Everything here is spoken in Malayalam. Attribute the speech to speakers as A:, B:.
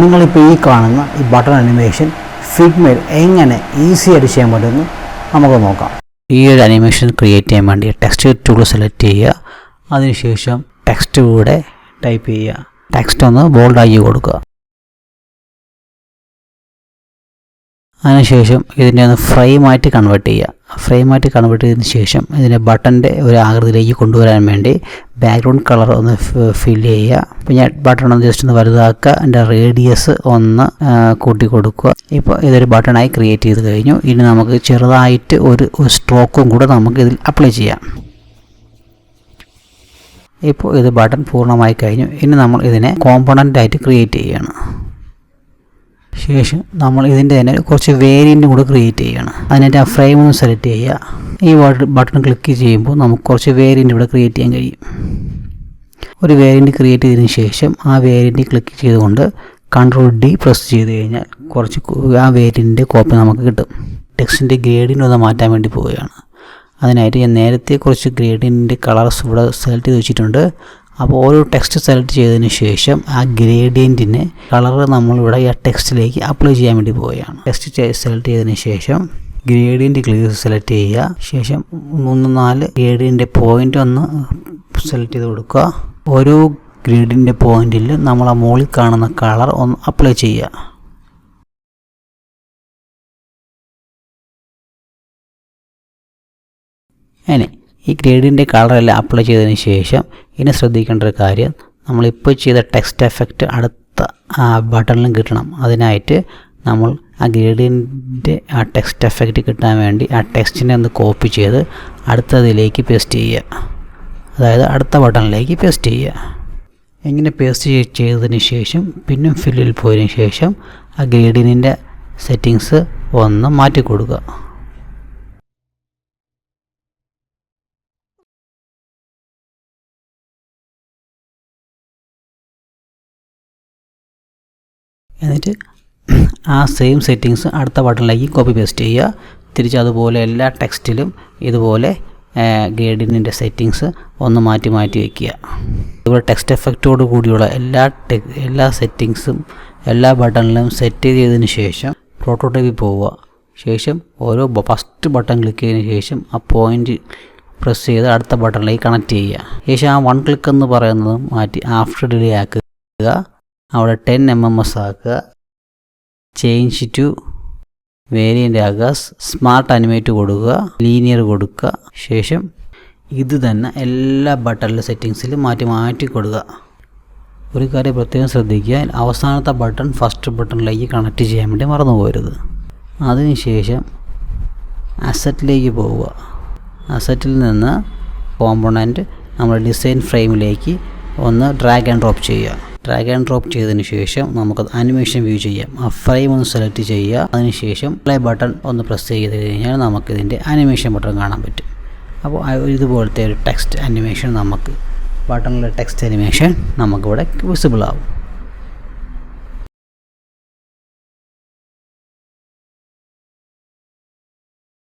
A: നിങ്ങളിപ്പോൾ ഈ കാണുന്ന ഈ ബട്ടൺ അനിമേഷൻ ഫിഗ്മയിൽ എങ്ങനെ ഈസി ആയിട്ട് ചെയ്യാൻ പറ്റുമെന്ന് നമുക്ക് നോക്കാം. ഈ ഒരു അനിമേഷൻ ക്രിയേറ്റ് ചെയ്യാൻ വേണ്ടി ടെക്സ്റ്റ് ടൂൾ സെലക്ട് ചെയ്യുക. അതിനുശേഷം ടെക്സ്റ്റ് കൂടെ ടൈപ്പ് ചെയ്യുക. ടെക്സ്റ്റ് ഒന്ന് ബോൾഡാക്കി കൊടുക്കുക. അതിനുശേഷം ഇതിനെ ഒന്ന് ഫ്രെയിമായിട്ട് കൺവേർട്ട് ചെയ്യുക. ഫ്രെയിമായിട്ട് കൺവേർട്ട് ചെയ്തതിന് ശേഷം ഇതിനെ ബട്ടൻ്റെ ഒരു ആകൃതിയിലേക്ക് കൊണ്ടുവരാൻ വേണ്ടി ബാക്ക്ഗ്രൗണ്ട് കളർ ഒന്ന് ഫിൽ ചെയ്യുക. അപ്പോൾ ഞാൻ ബട്ടൺ ഒന്ന് ജസ്റ്റ് ഒന്ന് വലുതാക്കുക. അതിൻ്റെ റേഡിയസ് ഒന്ന് കൂട്ടി കൊടുക്കുക. ഇപ്പോൾ ഇതൊരു ബട്ടണായി ക്രിയേറ്റ് ചെയ്ത് കഴിഞ്ഞു. ഇനി നമുക്ക് ചെറുതായിട്ട് ഒരു സ്ട്രോക്കും കൂടെ നമുക്ക് ഇതിൽ അപ്ലൈ ചെയ്യാം. ഇപ്പോൾ ഇത് ബട്ടൺ പൂർണ്ണമായി കഴിഞ്ഞു. ഇനി നമ്മൾ ഇതിനെ കോമ്പണൻ്റായിട്ട് ക്രിയേറ്റ് ചെയ്യുകയാണ്. ശേഷം നമ്മൾ ഇതിൻ്റെ തന്നെ കുറച്ച് വേരിയൻറ്റും കൂടെ ക്രിയേറ്റ് ചെയ്യുകയാണ്. അതിനായിട്ട് ആ ഫ്രെയിം ഒന്ന് സെലക്ട് ചെയ്യുക. ഈ ബട്ടൺ ക്ലിക്ക് ചെയ്യുമ്പോൾ നമുക്ക് കുറച്ച് വേരിയൻറ്റ് ഇവിടെ ക്രിയേറ്റ് ചെയ്യാൻ കഴിയും. ഒരു വേരിയൻറ്റ് ക്രിയേറ്റ് ചെയ്തതിന് ശേഷം ആ വേരിയൻറ്റ് ക്ലിക്ക് ചെയ്തുകൊണ്ട് Ctrl+D പ്രസ് ചെയ്ത് കഴിഞ്ഞാൽ കുറച്ച് ആ വേരിയൻറ്റിൻ്റെ കോപ്പി നമുക്ക് കിട്ടും. ടെക്സ്റ്റിൻ്റെ ഗ്രേഡിയൻ്റ് ഒന്ന് മാറ്റാൻ വേണ്ടി പോവുകയാണ്. അതിനായിട്ട് ഞാൻ നേരത്തെ കുറച്ച് ഗ്രേഡിയൻറ്റിൻ്റെ കളർസ് ഇവിടെ സെലക്ട് ചെയ്ത് വെച്ചിട്ടുണ്ട്. അപ്പോൾ ഓരോ ടെക്സ്റ്റ് സെലക്ട് ചെയ്തതിന് ശേഷം ആ ഗ്രേഡിയൻറ്റിനെ കളർ നമ്മളിവിടെ ഈ ടെക്സ്റ്റിലേക്ക് അപ്ലൈ ചെയ്യാൻ വേണ്ടി പോവുകയാണ്. ടെക്സ്റ്റ് സെലക്ട് ചെയ്തതിന് ശേഷം ഗ്രേഡിയൻറ്റ് ക്ലിയർ സെലക്ട് ചെയ്യുക. ശേഷം 3-4 ഗ്രേഡിയൻ്റെ പോയിൻ്റ് ഒന്ന് സെലക്ട് ചെയ്ത് കൊടുക്കുക. ഓരോ ഗ്രേഡിൻ്റെ പോയിന്റിൽ നമ്മൾ ആ മുകളിൽ കാണുന്ന കളർ ഒന്ന് അപ്ലൈ ചെയ്യുക. ഇനി ഈ ഗ്രേഡിൻ്റെ കളറെല്ലാം അപ്ലൈ ചെയ്തതിന് ശേഷം ഇനി ശ്രദ്ധിക്കേണ്ട ഒരു കാര്യം, നമ്മളിപ്പോൾ ചെയ്ത ടെക്സ്റ്റ് എഫക്റ്റ് അടുത്ത ആ ബട്ടണിലും കിട്ടണം. അതിനായിട്ട് നമ്മൾ ആ ഗ്രേഡിയൻ്റെ ആ ടെക്സ്റ്റ് എഫക്റ്റ് കിട്ടാൻ വേണ്ടി ആ ടെക്സ്റ്റിനെ ഒന്ന് കോപ്പി ചെയ്ത് അടുത്തതിലേക്ക് പേസ്റ്റ് ചെയ്യുക. അതായത് അടുത്ത ബട്ടണിലേക്ക് പേസ്റ്റ് ചെയ്യുക. ഇങ്ങനെ പേസ്റ്റ് ചെയ്തതിന് ശേഷം പിന്നെ ഫില്ലിൽ പോയതിന് ശേഷം ആ ഗ്രേഡിയൻ്റെ സെറ്റിങ്സ് ഒന്ന് മാറ്റി കൊടുക്കുക. എന്നിട്ട് ആ സെയിം സെറ്റിങ്സ് അടുത്ത ബട്ടണിലേക്ക് കോപ്പി പേസ്റ്റ് ചെയ്യുക. തിരിച്ച് അതുപോലെ എല്ലാ ടെക്സ്റ്റിലും ഇതുപോലെ ഗ്രേഡിയൻറ്റിൻ്റെ സെറ്റിങ്സ് ഒന്ന് മാറ്റി വയ്ക്കുക. ഇതുപോലെ ടെക്സ്റ്റ് എഫക്റ്റോട് കൂടിയുള്ള എല്ലാ സെറ്റിങ്സും എല്ലാ ബട്ടണിലും സെറ്റ് ചെയ്തതിന് ശേഷം പ്രോട്ടോടൈപ്പിൽ പോവുക. ശേഷം ഓരോ ഫസ്റ്റ് ബട്ടൺ ക്ലിക്ക് ചെയ്തതിന് ശേഷം ആ പോയിൻ്റ് പ്രസ് ചെയ്ത് അടുത്ത ബട്ടണിലേക്ക് കണക്ട് ചെയ്യുക. ശേഷം ആ 1 ക്ലിക്ക് എന്ന് പറയുന്നത് മാറ്റി ആഫ്റ്റർ ഡിലേ ആക്കുക. അവിടെ 10 mm ആക്കുക. ചേഞ്ച് ടു വേരിയൻ്റ് ആക്കുക. സ്മാർട്ട് അനിമേറ്റ് കൊടുക്കുക. ലീനിയർ കൊടുക്കുക. ശേഷം ഇത് തന്നെ എല്ലാ ബട്ടണിലെ സെറ്റിങ്സിലും മാറ്റി കൊടുക്കുക. ഒരു കാര്യം പ്രത്യേകം ശ്രദ്ധിക്കുക, അവസാനത്തെ ബട്ടൺ ഫസ്റ്റ് ബട്ടണിലേക്ക് കണക്ട് ചെയ്യാൻ വേണ്ടി മറന്നു പോകരുത്. അതിനുശേഷം അസറ്റിലേക്ക് പോവുക. അസറ്റിൽ നിന്ന് കോമ്പണൻറ്റ് നമ്മൾ ഡിസൈൻ ഫ്രെയിമിലേക്ക് ഒന്ന് ഡ്രാഗ് ആൻഡ് ഡ്രോപ്പ് ചെയ്യുക. ഡ്രാഗ് ആൻഡ് ഡ്രോപ്പ് ചെയ്തതിന് ശേഷം നമുക്കത് അനിമേഷൻ വ്യൂ ചെയ്യാം. ആ ഫ്രെയിം ഒന്ന് സെലക്ട് ചെയ്യുക. അതിനുശേഷം പ്ലേ ബട്ടൺ ഒന്ന് പ്രസ് ചെയ്ത് കഴിഞ്ഞാൽ നമുക്കിതിൻ്റെ അനിമേഷൻ ബട്ടൺ കാണാൻ പറ്റും. അപ്പോൾ ഇതുപോലത്തെ ഒരു ടെക്സ്റ്റ് അനിമേഷൻ ബട്ടണിലെ ടെക്സ്റ്റ് അനിമേഷൻ നമുക്കിവിടെ വിസിബിൾ ആവും.